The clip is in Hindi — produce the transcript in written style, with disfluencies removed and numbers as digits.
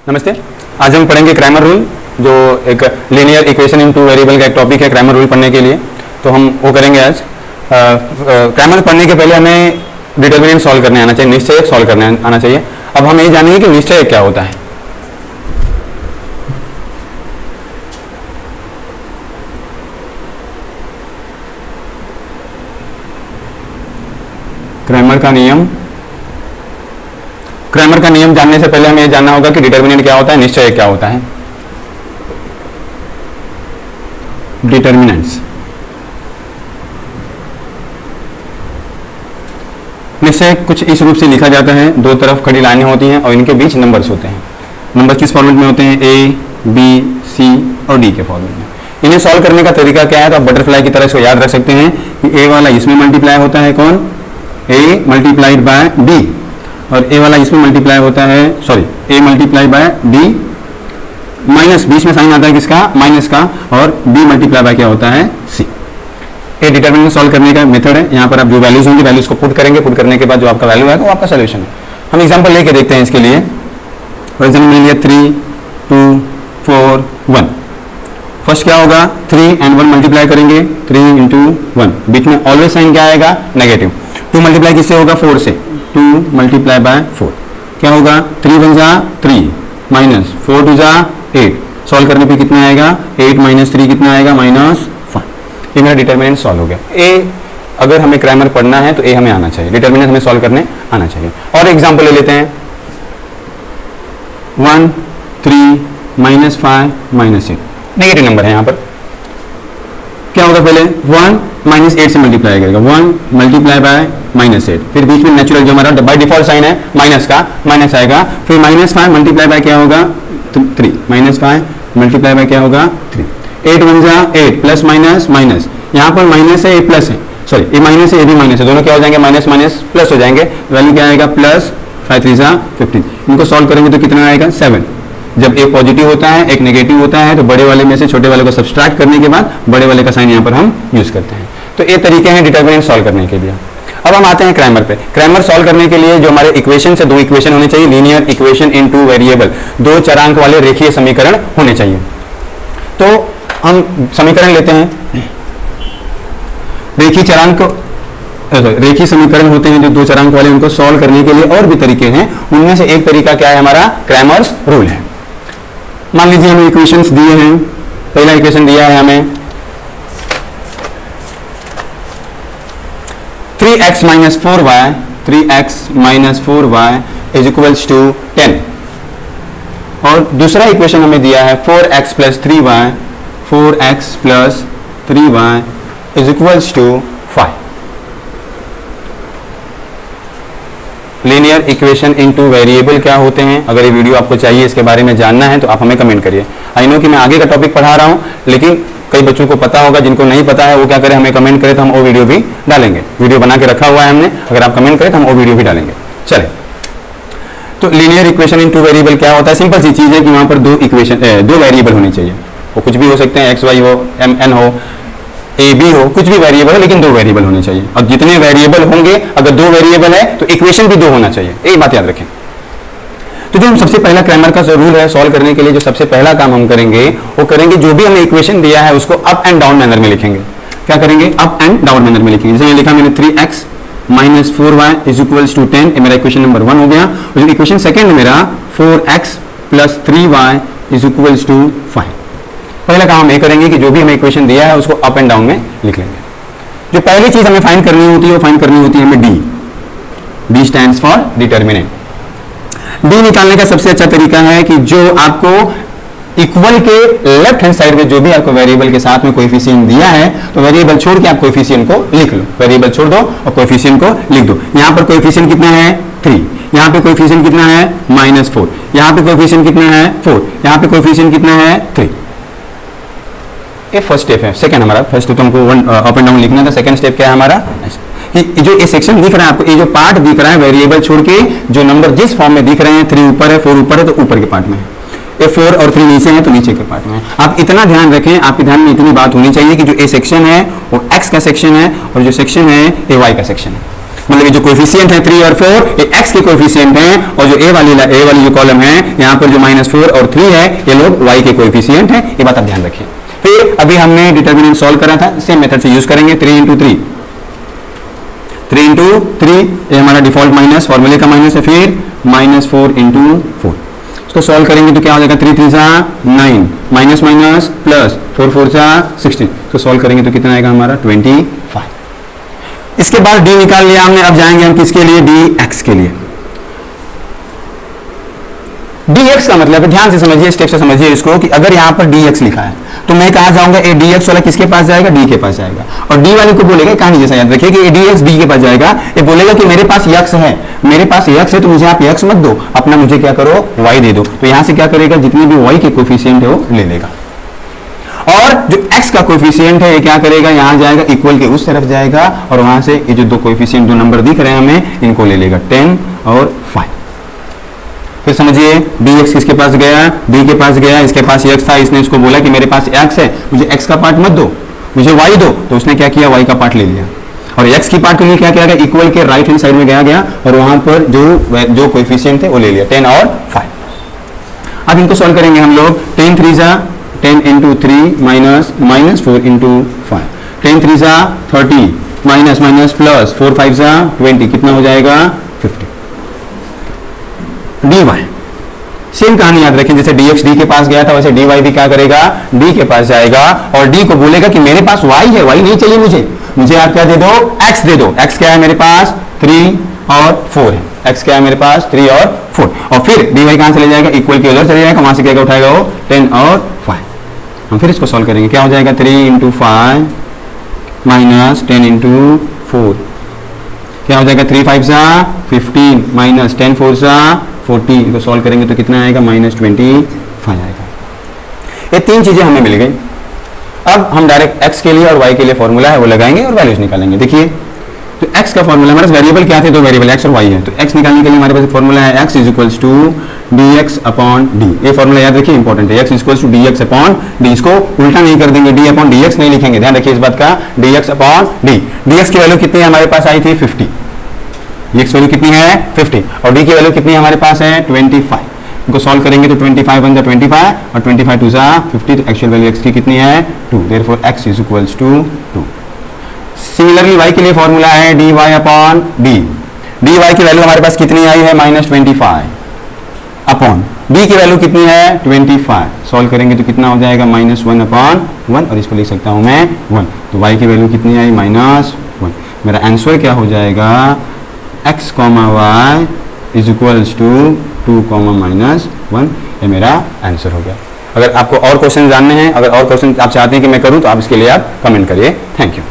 नमस्ते। आज हम पढ़ेंगे क्रैमर रूल, जो एक linear equation in two variable का एक टॉपिक है क्रैमर रूल पढ़ने के लिए। तो हम वो करेंगे आज। क्रैमर पढ़ने के पहले हमें डिटर्मिनेंट सॉल्व करने आना चाहिए, निश्चय सॉल्व करने आना चाहिए। अब हम ये जानेंगे कि निश्चय क्या होता है। क्रैमर का नियम जानने से पहले हमें यह जानना होगा कि डिटर्मिनेंट क्या होता है, निश्चय क्या होता है। डिटर्मिनेंट्स, निश्चय कुछ इस रूप से लिखा जाता है। दो तरफ खड़ी लाइनें होती हैं और इनके बीच नंबर्स होते हैं। नंबर किस फॉर्मेट में होते हैं? ए, बी, सी और डी के फॉर्मेट में। इन्हें सॉल्व करने का तरीका क्या है? तो आप बटरफ्लाई की तरह इसको याद रख सकते हैं कि ए वाला इसमें मल्टीप्लाई होता है, कौन? ए मल्टीप्लाइड बाय डी, और ए वाला इसमें मल्टीप्लाई होता है, sorry, A multiply by D minus, बीच में साइन आता है किसका? माइनस का, और बी मल्टीप्लाई बाय क्या होता है? सी। ये डिटर्मिनेंट सॉल्व करने का मेथड है। यहाँ पर आप जो वैल्यूज होंगी, वैल्यूज को पुट करेंगे, पुट करने के बाद जो आपका वैल्यू है वो आपका सोल्यूशन है। हम एग्जांपल लेके देखते हैं इसके लिए। फॉर एग्जाम्पल लिया 3, 2, 4, 1। फर्स्ट क्या होगा? 3 and 1 मल्टीप्लाई करेंगे, 3 into 1, बीच में ऑलवेज साइन क्या आएगा? नेगेटिव। 2 मल्टीप्लाई किससे होगा? 4 से, 2 मल्टीप्लाई बाय 4 क्या होगा? 3 1 जा 3 माइनस 4 2 जा 8। सॉल्व करने पे कितना आएगा? 8 माइनस 3 कितना आएगा? -5। ये मेरा डिटर्मिनेंट सॉल्व हो गया। ए अगर हमें क्रैमर पढ़ना है तो ए हमें आना चाहिए, डिटर्मिनेंट हमें सॉल्व करने आना चाहिए। और एग्जांपल ले लेते हैं। 1 3 -5 -8 नेगेटिव नंबर है। यहाँ पर क्या होगा? पहले 1 -8 से मल्टीप्लाई करेगा, 1 मल्टीप्लाई बाय -8, फिर बीच में नेचुरल जो हमारा बाय डिफॉल्ट साइन है माइनस का, माइनस आएगा, फिर -5 मल्टीप्लाई बाय क्या होगा? 3, -5 मल्टीप्लाई बाय क्या होगा? 3। 8 1 जा 8, प्लस माइनस माइनस, यहाँ पर माइनस है, ये प्लस है, सॉरी ये माइनस है, ये भी माइनस है, दोनों क्या हो जाएंगे? माइनस माइनस प्लस हो जाएंगे। वैल्यू क्या आएगा? प्लस 5 3 जा 15। इनको सॉल्व करेंगे तो कितना आएगा? 7। जब एक पॉजिटिव होता है एक नेगेटिव होता है तो बड़े वाले में से छोटे वाले को सब्सट्रैक्ट करने के बाद बड़े वाले का साइन यहाँ पर हम यूज करते हैं। तो ये तरीके हैं डिटर्मिनेंट सॉल्व करने के लिए। अब हम आते हैं क्रैमर पे। क्रैमर सॉल्व करने के लिए जो हमारे इक्वेशन है, दो इक्वेशन होने चाहिए, linear equation in two variable, दो चरांक वाले रेखीय समीकरण होने चाहिए। तो हम समीकरण लेते हैं। रेखीय समीकरण होते हैं जो दो चरांक वाले, उनको सॉल्व करने के लिए और भी तरीके हैं। उनमें से एक तरीका क्या है? हमारा क्रैमर्स रूल है। मान लीजिए हमें इक्वेशंस दिए हैं। पहला इक्वेशन दिया है हमें 3x - 4y is equals to 10, और दूसरा इक्वेशन हमें दिया है 4x + 3y is equals to 5। Linear equation in two variable क्या होते हैं? अगर ये वीडियो आपको चाहिए, इसके बारे में जानना है, तो आप हमें कमेंट करिए। आई नो कि मैं आगे का टॉपिक पढ़ा रहा हूँ, लेकिन कई बच्चों को पता होगा, जिनको नहीं पता है वो क्या करें? हमें कमेंट करें तो हम वो वीडियो भी डालेंगे। वीडियो बना के रखा हुआ है हमने, अगर आप कमेंट करें तो हम वो वीडियो भी डालेंगे। चले, तो लीनियर इक्वेशन इनटू वेरिएबल क्या होता है? सिंपल सी चीज़ है कि वहाँ पर दो वेरिएबल होनी चाहिए। वो कुछ भी हो सकते हैं, x y हो, n हो, a b हो, कुछ भी वेरिएबल हो, लेकिन दो वेरिएबल होने चाहिए। और जितने वेरिएबल होंगे, अगर दो वेरिएबल है तो इक्वेशन भी दो होना चाहिए। एक बात याद रखें। तो जो हम सबसे पहला क्रैमर का जो रूल है सॉल्व करने के लिए, जो सबसे पहला काम हम करेंगे वो करेंगे, जो भी हमें इक्वेशन दिया है उसको अप एंड डाउन मैनर में लिखेंगे। क्या करेंगे? अप एंड डाउन मैनर में लिखेंगे। जैसे ये लिखा मैंने 3x - 4y is equals to 10, ये मेरा इक्वेशन नंबर 1 हो गया। और जो इक्वेशन सेकंड है मेरा 4x + 3y is equals to 5। पहला काम हम ये करेंगे कि जो भी हमें इक्वेशन दिया है उसको अप एंड डाउन में लिख लेंगे। जो पहली चीज हमें फाइंड करनी होती है वो फाइंड करनी होती है हमें D. D stands for determinant. D निकालने का सबसे अच्छा तरीका है कि जो आपको इक्वल के लेफ्ट हैंड साइड में जो भी आपको वेरिएबल के साथ में कोएफिशिएंट दिया है, तो वेरिएबल छोड़ के आप कोएफिशिएंट को लिख लो। वेरिएबल छोड़ दो और कोएफिशिएंट को लिख दो। यहाँ पर कोएफिशिएंट कितना है? 3। यहाँ पे कोएफिशिएंट कितना है? -4। यहाँ पे कोएफिशिएंट कितना है? 4। यहाँ पे कोएफिशिएंट कितना है? 3। ये फर्स्ट स्टेप है। सेकंड हमारा, फर्स्ट तो हमको अप एंड डाउन लिखना था, सेकंड स्टेप क्या है हमारा? जो ये सेक्शन दिख रहा है आपको, ये जो पार्ट दिख रहा है वेरिएबल छोड़ के, जो नंबर जिस फॉर्म में दिख रहे हैं, 3 ऊपर है 4 ऊपर है तो ऊपर के पार्ट में है, ये 4 और 3 नीचे है तो नीचे के पार्ट में है। आप इतना ध्यान रखें, आपके ध्यान में इतनी बात होनी चाहिए कि जो ए सेक्शन है वो एक्स का सेक्शन है और जो सेक्शन है ये वाई का सेक्शन है। मतलब ये जो कोएफिशिएंट है 3 और 4 ये x के कोएफिशिएंट हैं, और जो a वाली जो कॉलम है यहाँ पर जो -4 और 3 है ये लोग y के कोएफिशिएंट हैं। ये बात आप ध्यान रखिए। फिर अभी हमने डिटर्मिनेंट सॉल्व करा था, सेम मेथड से यूज करेंगे। 3 इंटू 3 ये हमारा डिफॉल्ट माइनस, फॉर्मूले का माइनस है। फिर -4 इंटू 4 इसको सॉल्व करेंगे तो क्या हो जाएगा, 3 3 सा 9 माइनस माइनस प्लस 4 4 सा 16, तो सॉल्व करेंगे तो कितना आएगा हमारा 25। इसके बाद d निकाल लिया हमने। अब जाएंगे हम किसके लिए, dx के लिए। dx का मतलब ध्यान से समझिए, स्टेप से समझिए इसको कि अगर यहाँ पर dx लिखा है तो मैं कहा जाऊंगा ए dx वाला किसके पास जाएगा, d के पास जाएगा, और d वाले को बोलेगा, कहानी जैसा याद रखिए कि ए dx d के पास जाएगा। ये बोलेगा कि मेरे पास x है, मेरे पास x है तो मुझे आप x मत दो, अपना मुझे क्या करो y दे दो। तो यहाँ से क्या करेगा, जितनी भी y के कोफिशिएंट है वो ले लेगा, और जो x का कोफिशिएंट है ये क्या करेगा, यहाँ जाएगा इक्वल के उस तरफ जाएगा, और वहां से ये जो दो कोफिशिएंट दो नंबर दिख रहे हैं हमें इनको ले लेगा 10 और 5। फिर समझिए dx किसके पास गया, d के पास गया, इसके पास x था, इसने इसको बोला कि मेरे पास x है, मुझे x का पार्ट मत दो, मुझे y दो, तो उसने क्या किया, y का पार्ट ले लिया, और x की पार्ट के लिए क्या किया गया, इक्वल के राइट हैंड साइड में गया और वहां पर जो कोएफिशिएंट थे वो ले लिया 10 और 5। अब इनको सॉल्व करेंगे हम लोग। 10 3 जा 10 इंटू 3 माइनस 4 इंटू 5, 10 3 जा 30 माइनस माइनस प्लस 4 5 जा 20, कितना हो जाएगा 50। dy सेम कहानी याद रखें, जैसे dx d के पास गया था वैसे dy भी क्या करेगा, d के पास जाएगा, और d को बोलेगा कि मेरे पास y है, y नहीं चाहिए मुझे आप क्या दे दो, x दे दो। x क्या है मेरे पास 3 और 4 है, x क्या है मेरे पास 3 और 4, और फिर dy कहां चले जाएगा, इक्वल के उधर चले जाएगा, वहां से क्या उठाएगा वो 10 और 5। हम फिर इसको सॉल्व करेंगे, क्या हो जाएगा 3 इंटू 5 माइनस 10 इंटू 4, क्या हो जाएगा 3 5 सा 15 माइनस 10 4 सा 40, इसको सॉल्व करेंगे तो कितना आएगा -25 आएगा। ये तीन चीजें हमें मिल गई। अब हम डायरेक्ट x के लिए और y के लिए फॉर्मूला है वो लगाएंगे और वैल्यूज निकालेंगे। देखिए तो x का फॉर्मूला, हमारे पास वेरिएबल क्या थे, दो वेरिएबल x और y है, तो x निकालने के लिए हमारे पास फॉर्मूला है x is to dx upon d। ये फॉर्मूला याद रखिए, इंपॉर्टेंट है, x is to dx upon d। इसको उल्टा नहीं कर देंगे, d अपॉन dx नहीं लिखेंगे, ध्यान रखिए इस बात का, dx अपॉन d। dx की वैल्यू कितनी है हमारे पास आई थी 50, dx वैल्यू कितनी है 50, और d की वैल्यू कितनी है हमारे पास है 25। इनको सॉल्व करेंगे तो 25 बन जाए 25 और 25 2 जा 50, तो एक्चुअल वैल्यू x की कितनी है 2, therefore x is equals to 2। Similarly y के लिए फॉर्मूला है dy अपॉन d। dy की वैल्यू हमारे पास कितनी आई है -25 अपॉन d की वैल्यू कितनी है 25, सॉल्व करेंगे तो कितना हो जाएगा -1 अपॉन 1, और इसको लिख सकता हूं मैं 1, तो y की वैल्यू कितनी आई -1। मेरा आंसर क्या हो जाएगा, x, y is equals to 2, -1, ये मेरा आंसर हो गया। अगर आपको और क्वेश्चन जानने हैं, अगर और क्वेश्चन आप चाहते हैं कि मैं करूं तो आप इसके लिए आप कमेंट करिए। Thank you.